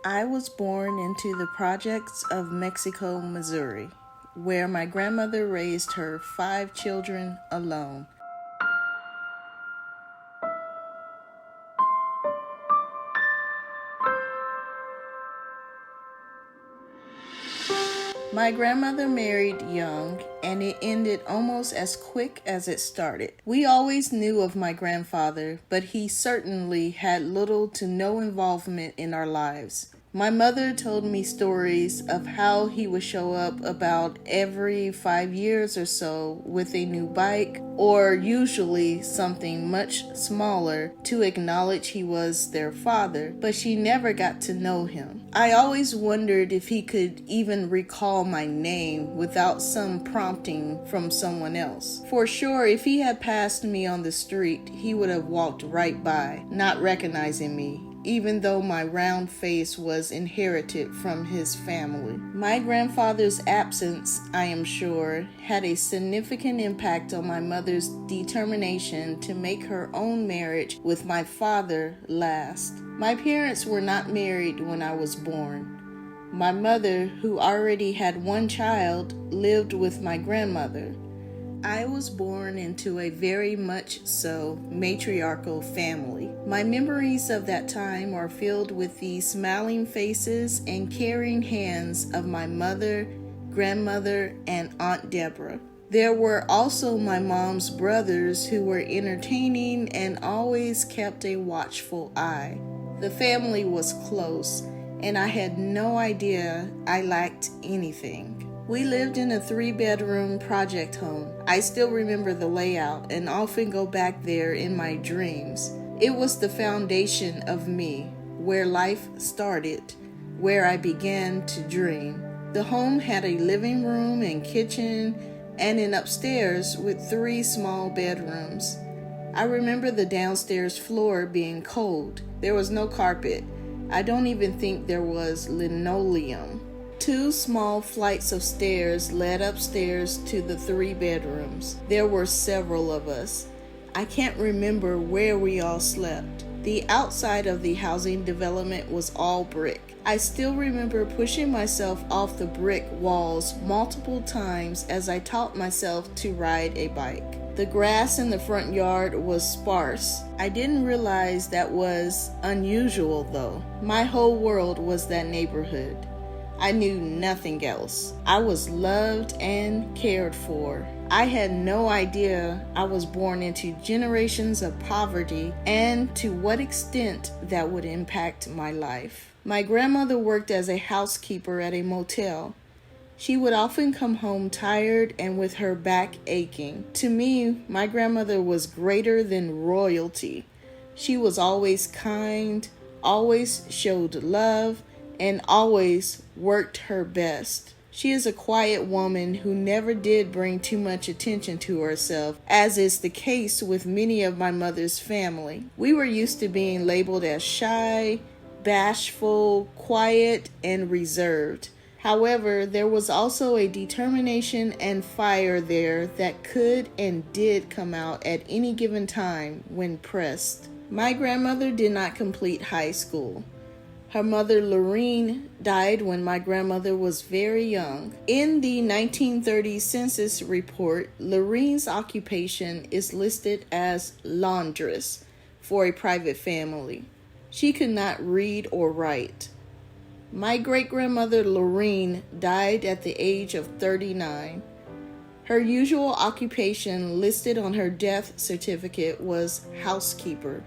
I was born into the projects of Mexico, Missouri, where my grandmother raised her 5 children alone. My grandmother married young, and it ended almost as quick as it started. We always knew of my grandfather, but he certainly had little to no involvement in our lives. My mother told me stories of how he would show up about every 5 years or so with a new bike, or usually something much smaller, to acknowledge he was their father, but she never got to know him. I always wondered if he could even recall my name without some prompting from someone else. For sure, if he had passed me on the street, he would have walked right by, not recognizing me, even though my round face was inherited from his family. My grandfather's absence, I am sure, had a significant impact on my mother's determination to make her own marriage with my father last. My parents were not married when I was born. My mother, who already had 1 child, lived with my grandmother. I was born into a very much so matriarchal family. My memories of that time are filled with the smiling faces and caring hands of my mother, grandmother, and Aunt Deborah. There were also my mom's brothers who were entertaining and always kept a watchful eye. The family was close, and I had no idea I lacked anything. We lived in a 3-bedroom project home. I still remember the layout and often go back there in my dreams. It was the foundation of me, where life started, where I began to dream. The home had a living room and kitchen and an upstairs with 3 small bedrooms. I remember the downstairs floor being cold. There was no carpet. I don't even think there was linoleum. 2 small flights of stairs led upstairs to the 3 bedrooms. There were several of us. I can't remember where we all slept. The outside of the housing development was all brick. I still remember pushing myself off the brick walls multiple times as I taught myself to ride a bike. The grass in the front yard was sparse. I didn't realize that was unusual though. My whole world was that neighborhood. I knew nothing else. I was loved and cared for. I had no idea I was born into generations of poverty and to what extent that would impact my life. My grandmother worked as a housekeeper at a motel. She would often come home tired and with her back aching. To me, my grandmother was greater than royalty. She was always kind, always showed love, and always worked her best. She is a quiet woman who never did bring too much attention to herself, as is the case with many of my mother's family. We were used to being labeled as shy, bashful, quiet, and reserved. However, there was also a determination and fire there that could and did come out at any given time when pressed. My grandmother did not complete high school. Her mother, Lorene, died when my grandmother was very young. In the 1930 census report, Lorene's occupation is listed as laundress for a private family. She could not read or write. My great-grandmother, Lorene, died at the age of 39. Her usual occupation listed on her death certificate was housekeeper.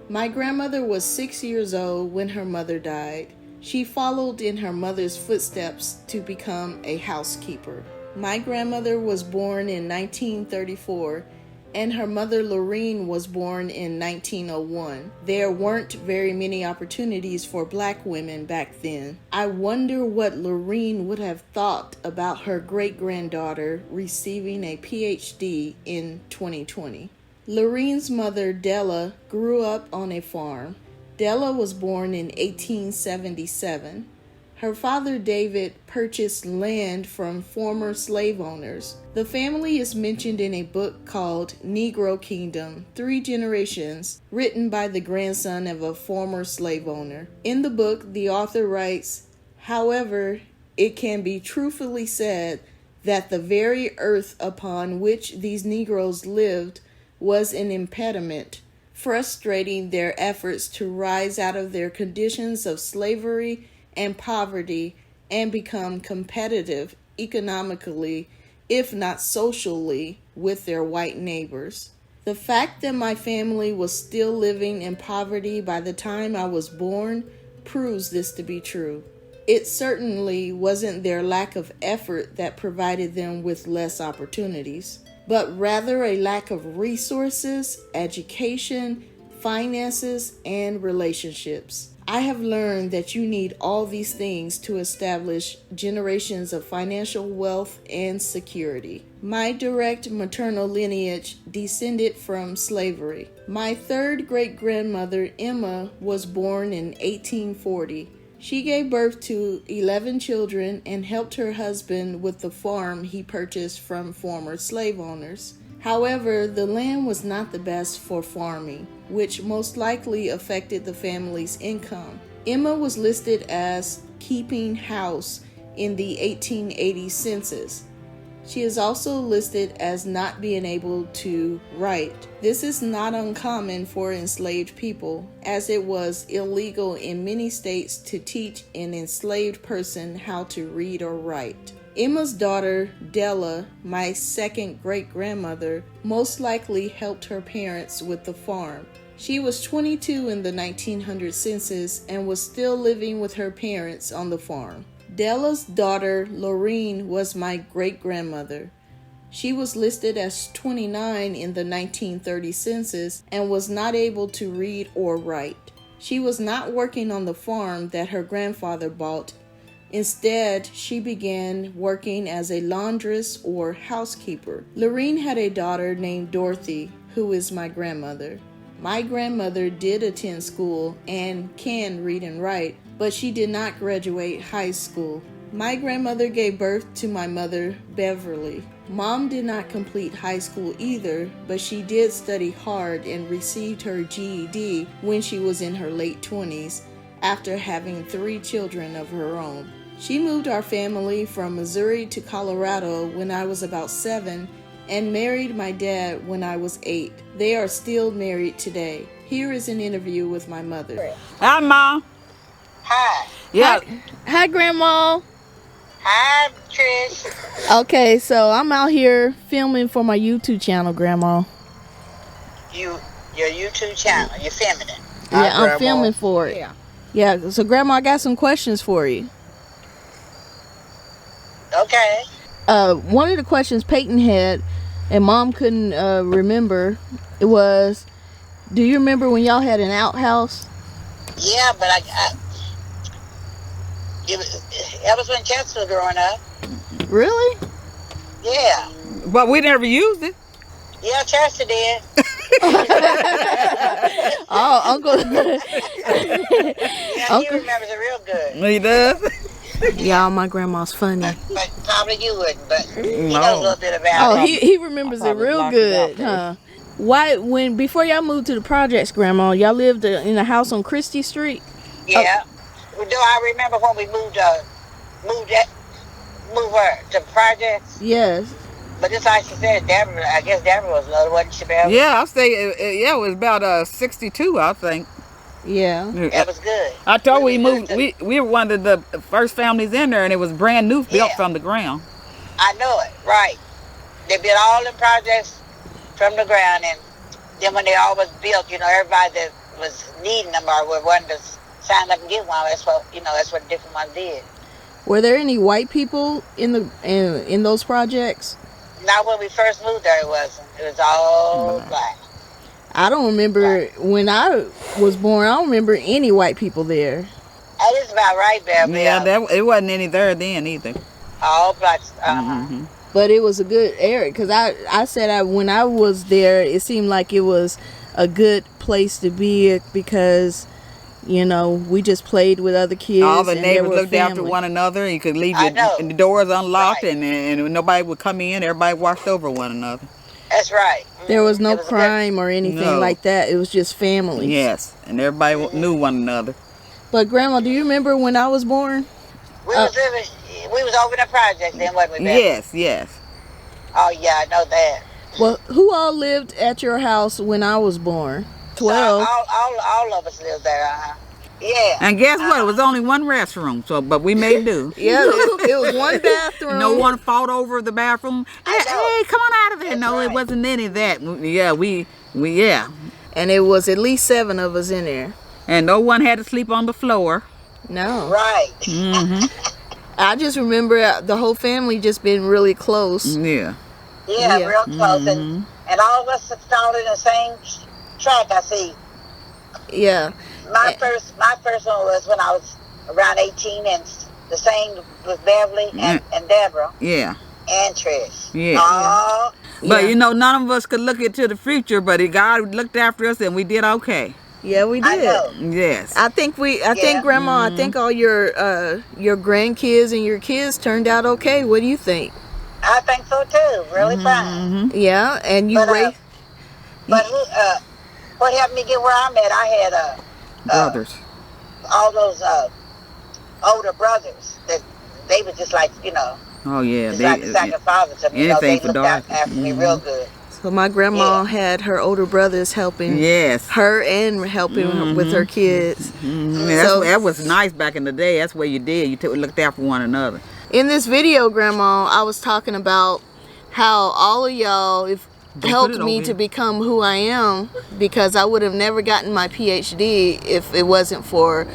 My grandmother was 6 years old when her mother died. She followed in her mother's footsteps to become a housekeeper. My grandmother was born in 1934, and her mother Lorene was born in 1901. There weren't very many opportunities for Black women back then. I wonder what Lorene would have thought about her great-granddaughter receiving a PhD in 2020. Lorene's mother, Della, grew up on a farm. Della was born in 1877. Her father, David, purchased land from former slave owners. The family is mentioned in a book called Negro Kingdom, 3 Generations, written by the grandson of a former slave owner. In the book, the author writes, "However, it can be truthfully said that the very earth upon which these Negroes lived was an impediment, frustrating their efforts to rise out of their conditions of slavery and poverty and become competitive economically, if not socially, with their white neighbors. The fact that my family was still living in poverty by the time I was born proves this to be true. It certainly wasn't their lack of effort that provided them with less opportunities, but rather a lack of resources, education, finances, and relationships. I have learned that you need all these things to establish generations of financial wealth and security. My direct maternal lineage descended from slavery. My third great-grandmother, Emma, was born in 1840. She gave birth to 11 children and helped her husband with the farm he purchased from former slave owners. However, the land was not the best for farming, which most likely affected the family's income. Emma was listed as keeping house in the 1880 census. She is also listed as not being able to write. This is not uncommon for enslaved people, as it was illegal in many states to teach an enslaved person how to read or write. Emma's daughter, Della, my second great-grandmother, most likely helped her parents with the farm. She was 22 in the 1900 census and was still living with her parents on the farm. Della's daughter, Lorene, was my great-grandmother. She was listed as 29 in the 1930 census and was not able to read or write. She was not working on the farm that her grandfather bought. Instead, she began working as a laundress or housekeeper. Lorene had a daughter named Dorothy, who is my grandmother. My grandmother did attend school and can read and write, but she did not graduate high school. My grandmother gave birth to my mother, Beverly. Mom did not complete high school either, but she did study hard and received her GED when she was in her late 20s, after having 3 children of her own. She moved our family from Missouri to Colorado when I was about 7 and married my dad when I was 8. They are still married today. Here is an interview with my mother. Hi, Mom. Hi. Yeah. Hi, Grandma. Hi, Trish. Okay, so I'm out here filming for my YouTube channel, Grandma. Your YouTube channel, you're filming it. Yeah, I'm filming for it. Yeah, so Grandma, I got some questions for you. Okay. One of the questions Peyton had, and Mom couldn't remember, it was, do you remember when y'all had an outhouse? Yeah, but that was when Chester was growing up. Really? Yeah. But we never used it. Yeah, Chester did. Oh, Uncle. Yeah, he remembers it real good. He does. Y'all, my grandma's funny. But probably you wouldn't, but he knows a little bit Oh, about it. he remembers it real good, huh? Why, before y'all moved to the projects, Grandma, y'all lived in a house on Christie Street? Yeah. Do I remember when we moved her to projects? Yes. But just like she said, Deborah, I guess Deborah was another, wasn't she, Beverly? Yeah, I'll say, it was about 62, I think. Yeah. That was good. I told we moved, we were one of the first families in there, and it was brand new, built from the ground. I know it, right. They built all the projects from the ground, and then when they all was built, everybody that was needing them or wanted to sign up and get one, that's what different ones did. Were there any white people in those projects? Not when we first moved there, it wasn't. It was all black. I don't remember when I was born. I don't remember any white people there. That is about right, Beverly. Yeah, it wasn't any there then either. All black. Mm-hmm. But it was a good area because I said when I was there, it seemed like it was a good place to be because You know, we just played with other kids. All the and neighbors they were looked after family. one another. You could leave I know. the doors unlocked, Right. and nobody would come in. Everybody watched over one another. That's right. There was no It was a good. crime or anything No. like that. It was just families. Yes, and everybody knew one another. But Grandma, do you remember when I was born? We was over in the project then, wasn't we, Beth? Yes, yes. Oh yeah, I know that. Well, who all lived at your house when I was born? 12. So all of us lived there. Yeah. And guess what? It was only one restroom, but we made do. Yeah, it was one bathroom. No one fought over the bathroom. I know. Hey, come on out of there. That's No, right. it wasn't any of that. Yeah, yeah. And it was at least 7 of us in there. And no one had to sleep on the floor. No. Right. Mm-hmm. I just remember the whole family just being really close. Yeah. Yeah, Yeah. real close, and all of us started in the same track. I see. Yeah. My first one was when I was around 18, and the same with Beverly and Deborah Yeah. and Trish. Yeah. Oh, But Yeah. you know, none of us could look into the future, but God looked after us and we did okay. Yeah, we I did. know. Yes. I think Grandma, I think all your grandkids and your kids turned out okay. What do you think? I think so too. Really fine. Yeah, and you But, raised But what helped me get where I'm at? I had Brothers. all those older brothers that they were just like Oh, yeah. just like a second father to me. Anything They for looked Dorothy. after me real good. so my grandma Yeah. had her older brothers helping Yes. her and helping with her kids. Mhm. That was nice back in the day. That's what you did. You looked after one another. In this video, Grandma, I was talking about how all of y'all helped it me over to here. become who I am, because I would have never gotten my PhD if it wasn't for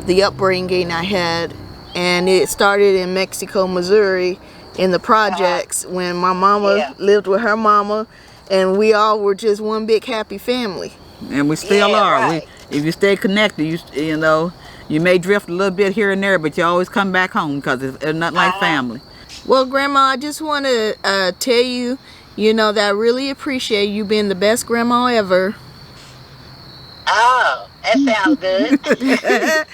the upbringing I had. And it started in Mexico, Missouri, in the projects when my mama Yeah. lived with her mama, and we all were just one big happy family. And we still Yeah, are. right. If you stay connected, you know, you may drift a little bit here and there, but you always come back home because it's nothing like family. Well, Grandma, I just want to tell you, that I really appreciate you being the best grandma ever. Oh, that sounds good.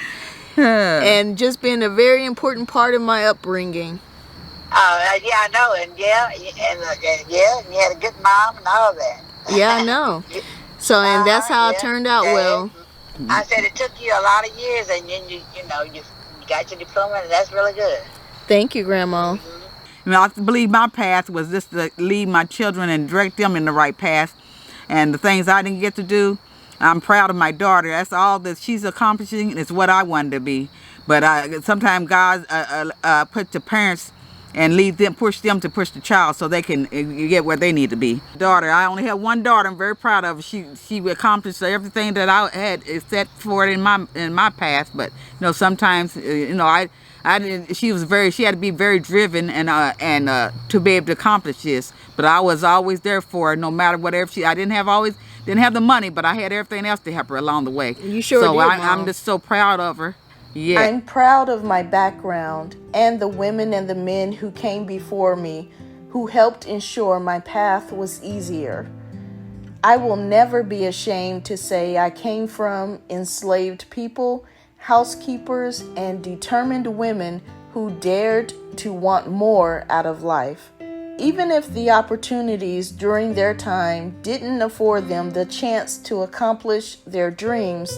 And just being a very important part of my upbringing. Yeah, I know, and you had a good mom and all that. Yeah, I know. So, and that's how it Yeah, turned out yeah. well. I said it took you a lot of years, and then you got your diploma, and that's really good. Thank you, Grandma. You know, I believe my path was just to lead my children and direct them in the right path. And the things I didn't get to do, I'm proud of my daughter. That's all that she's accomplishing. It's what I wanted to be. But sometimes God put the parents and push them to push the child so they can get where they need to be. Daughter, I only have one daughter. I'm very proud of her. She accomplished everything that I had set for it in my path. But sometimes I didn't. She had to be very driven and to be able to accomplish this. But I was always there for her, no matter whatever I didn't have the money, but I had everything else to help her along the way. You sure so did, I'm Mom. just so proud of her. Yeah. I'm proud of my background and the women and the men who came before me, who helped ensure my path was easier. I will never be ashamed to say I came from enslaved people, housekeepers, and determined women who dared to want more out of life. Even if the opportunities during their time didn't afford them the chance to accomplish their dreams,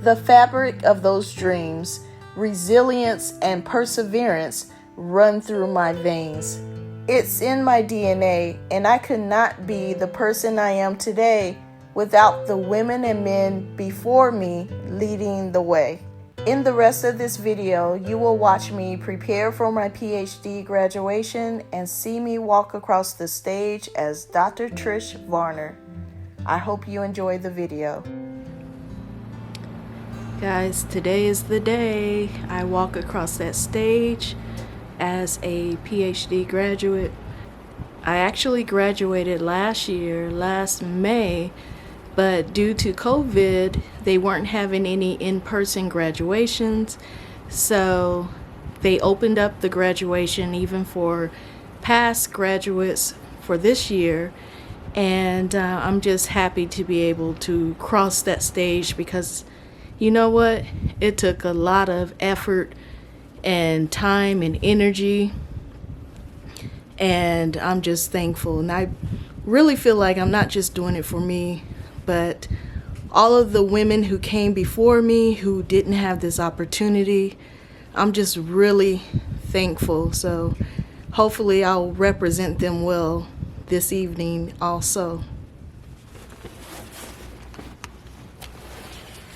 the fabric of those dreams, resilience, and perseverance run through my veins. It's in my DNA, and I could not be the person I am today without the women and men before me leading the way. In the rest of this video, you will watch me prepare for my PhD graduation and see me walk across the stage as Dr. Trish Varner. I hope you enjoy the video. Guys, today is the day I walk across that stage as a PhD graduate. I actually graduated last May, but due to COVID, they weren't having any in-person graduations, so they opened up the graduation even for past graduates for this year, and I'm just happy to be able to cross that stage because You know what? It took a lot of effort and time and energy, and I'm just thankful. And I really feel like I'm not just doing it for me, but all of the women who came before me who didn't have this opportunity. I'm just really thankful. So hopefully I'll represent them well this evening also.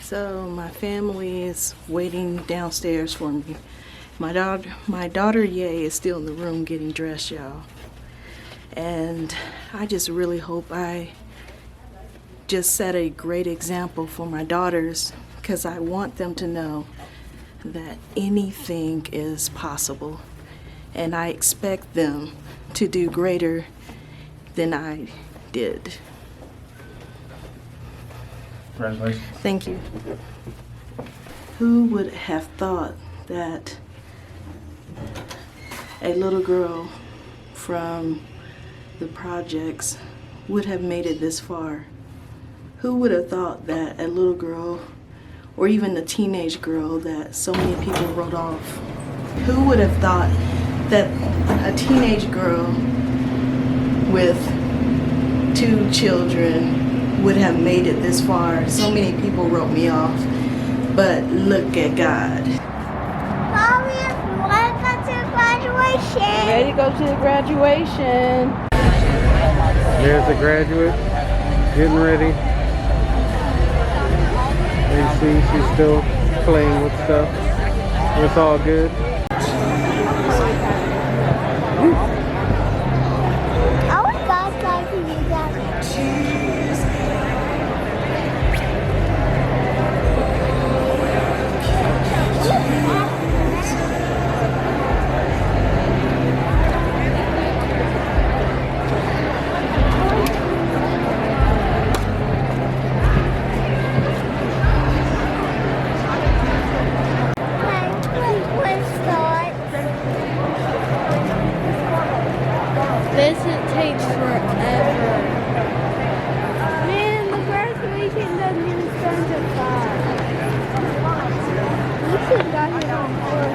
So my family is waiting downstairs for me. My daughter Ye is still in the room getting dressed, y'all. And I just really hope I just set a great example for my daughters, because I want them to know that anything is possible. And I expect them to do greater than I did. Congratulations. Thank you. Who would have thought that a little girl from the projects would have made it this far? Who would have thought that a little girl, or even a teenage girl that so many people wrote off? Who would have thought that a teenage girl with 2 children would have made it this far? So many people wrote me off, but look at God. Mommy, we want to go to the graduation. Ready to go to the graduation. There's the graduate getting ready. You see, she's still playing with stuff. It's all good. I want God's life to you guys. This takes forever. Man, the graduation doesn't even start till 5. We should have got here on 4.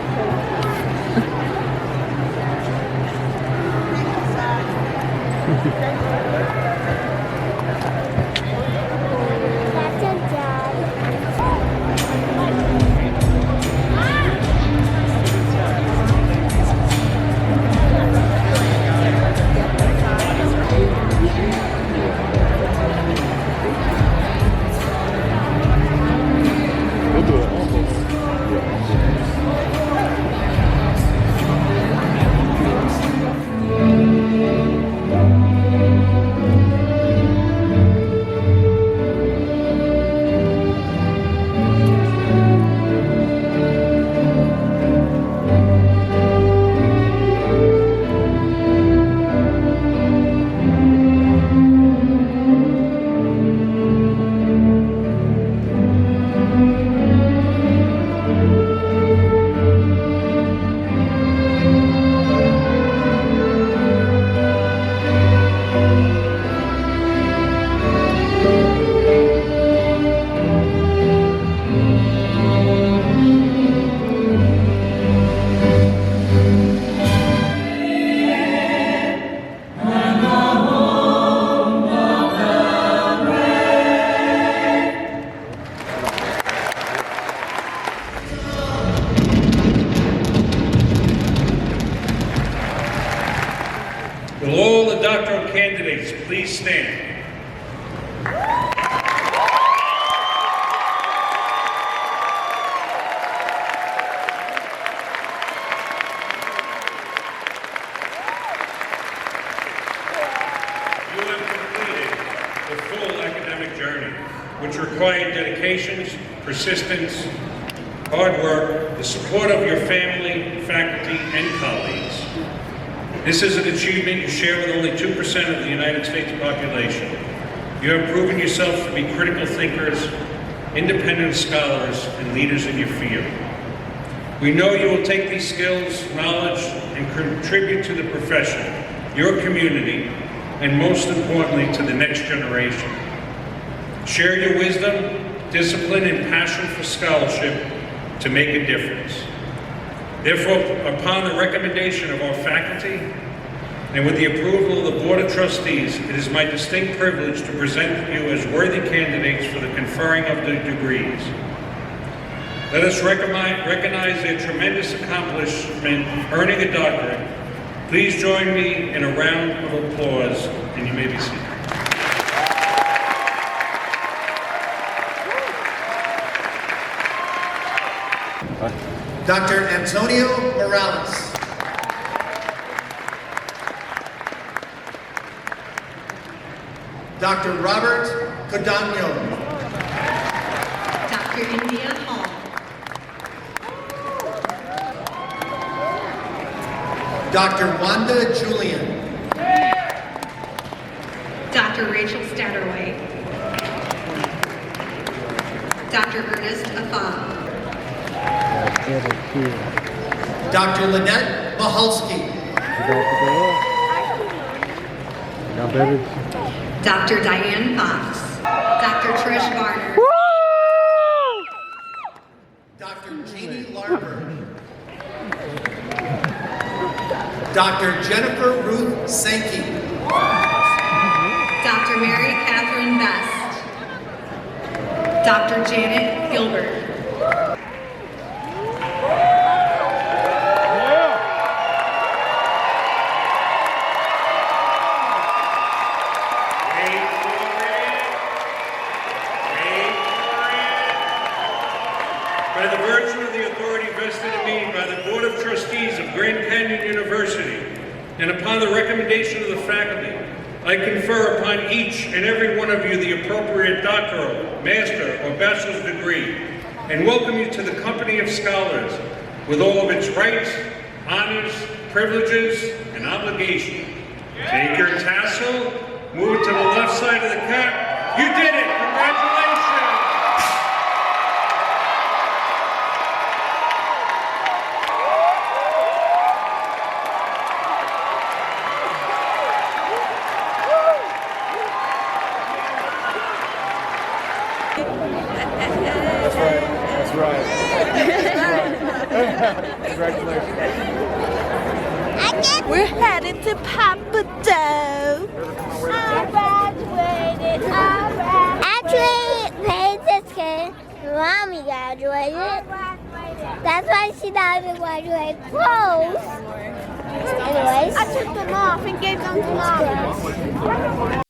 That's a job. Will all the doctoral candidates please stand? You have completed the full academic journey, which required dedication, persistence, hard work, the support of your family, faculty, and colleagues. This is an achievement you share with only 2% of the United States population. You have proven yourselves to be critical thinkers, independent scholars, and leaders in your field. We know you will take these skills, knowledge, and contribute to the profession, your community, and most importantly, to the next generation. Share your wisdom, discipline, and passion for scholarship to make a difference. Therefore, upon the recommendation of our faculty and with the approval of the Board of Trustees, it is my distinct privilege to present you as worthy candidates for the conferring of the degrees. Let us recognize their tremendous accomplishment earning a doctorate. Please join me in a round of applause, and you may be seated. Dr. Antonio Morales. Dr. Robert Codagno. Dr. India Hall. Dr. Wanda Julian. Dr. Rachel Statterway. Dr. Ernest Afam. Dr. Lynette Mahalski. Dr. Diane Fox. Dr. Trish Varner. Dr. Jeannie Larber. Dr. Jennifer Ruth Sankey. Dr. Mary Catherine Best. Dr. Janet Gilbert. By the virtue of the authority vested in me by the Board of Trustees of Grand Canyon University, and upon the recommendation of the faculty, I confer upon each and every one of you the appropriate doctoral, master, or bachelor's degree, and welcome you to the company of scholars with all of its rights, honors, privileges, and obligations. Take your tassel, move it to the left side of the cap. You did it! Congratulations! That's right. Congratulations. We're headed to Papa Doe. I graduated. Actually, Paige's kid, Mommy graduated. That's why she doesn't graduate clothes. Anyways, I took them off and gave them to Mommy.